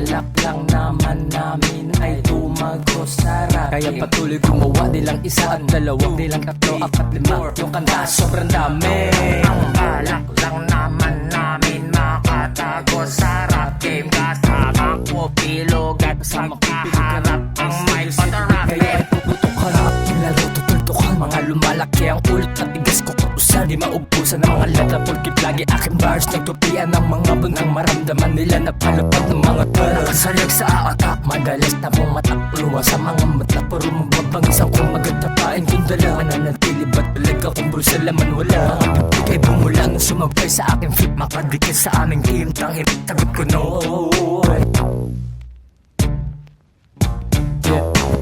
balak lang naman namin ay tumagos sa rap. Kaya patuloy gumawa, di lang isa at dalawa, di lang tatlo, apat, lima. Yung kanta sobrang dami. Ang balak lang naman namin makatagos sa rap game. Kasama ko bilog at magkaharap ang mic patarap. Kaya puputok ka na, lalo tutultukan. Mga lumalaki ang ulit at tigas ko kutusan. Di maubusan ng mga letra, pulkip lagi aking bars. Nagtupian ng mga bunang maramdaman nila na palapag ng mga tara. Nakasalag sa atak, madalas na mong matakluwa sa mga mata. Puro mababangisang kung magatapain kung dala. Mananatili ba't talaga kung bulsa laman wala. Mga bibig ay bumulang sumabay sa aking feet. Makadikit sa aming team, tangin, sagot ko no.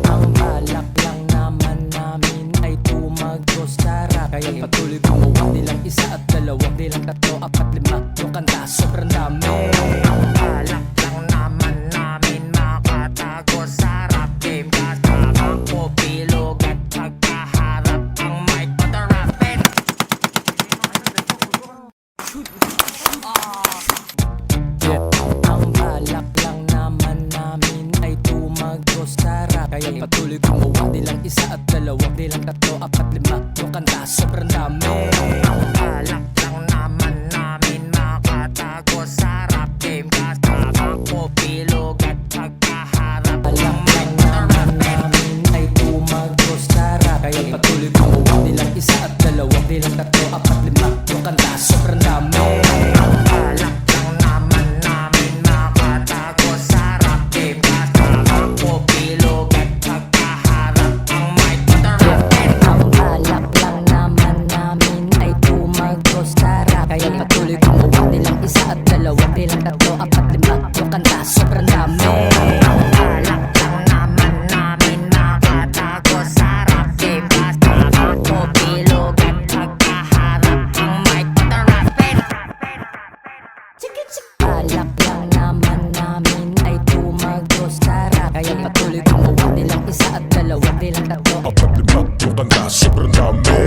Ang balak lang naman namin ay tumagos sa rap. Kaya patuloy gumawa, di lang isa at dalawa, di lang tatlo, apat, lima. Yung kanta sobrang dami. Ang balak lang naman namin makatagos sa rap game. Kasama ko bilog at magkaharap ang mic patarapin. Ang balak lang naman namin ay tumagos sa rap. Kaya patuloy gumawa, di lang isa at dalawa, di lang tatlo, apat, lima. Yung kanta sobrang dami. Ang balak lang naman namin makatagos sa rap game. Kasama ko bilog at magkaharap ang mic patarapin. Ay tumagos sa rap. Kaya patuloy gumawa, di lang isa at dalawa, di lang tatlo, apat, lima. Yung kanta sobrang dami. Ang balak lang naman namin makatagos sa rap game. Kasama ko bilog at magkaharap ang mic patarapin. Ang balak lang naman namin ay tumagos sa rap. Kaya patuloy gumawa, di lang isa at dalawa, di lang tatlo, apat, lima. Yung kanta sobrang dami. Ang balak lang naman namin makatagos sa rap game. Kasama ko bilog at magkaharap ang mic patarapin. Balak lang naman namin ay tumagos sa rap. Kaya patuloy gumawa, di lang isa at dalawa, di lang tatlo, apat, lima. Yung kanta sobrang dami.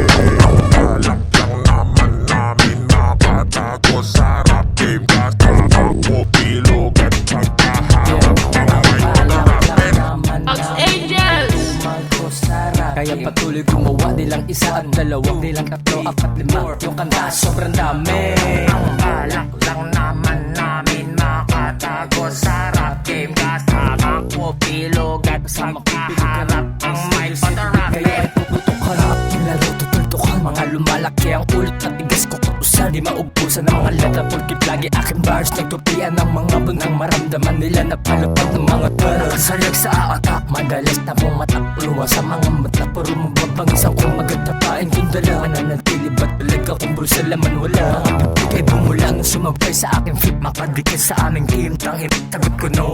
Ang balak lang naman namin makatagos sa rap game. Kasama ko bilog at magkaharap ang mic patarapin. tumagos sa rap. Kaya patuloy gumawa, di lang isa at dalawa, di lang tatlo, apat, lima. Yung kanta sobrang dami. Ang balak lang naman namin makatagos sa rap game. Kasama ko bilog at magkaharap ang mic patarapin. Kaya puputok ka na, lalo tutultukan. Mga lumalaki ang ulit at tigas ko kutusan. Di maubusan ng mga letra, pulkip lagi aking bars. Nagtupian ng mga bunang maramdaman nila na palapag ng mga tara. Nakasalag sa atak, madalas na mong matakluwa sa mga mata. Puro mababangisang kung magatapain kung dala. Mananatili ba't talaga kung bulsa laman wala. Mga bibig ay bumulang sumabay sa aking feet. Makadikit sa aming team, tangin, sagot ko no.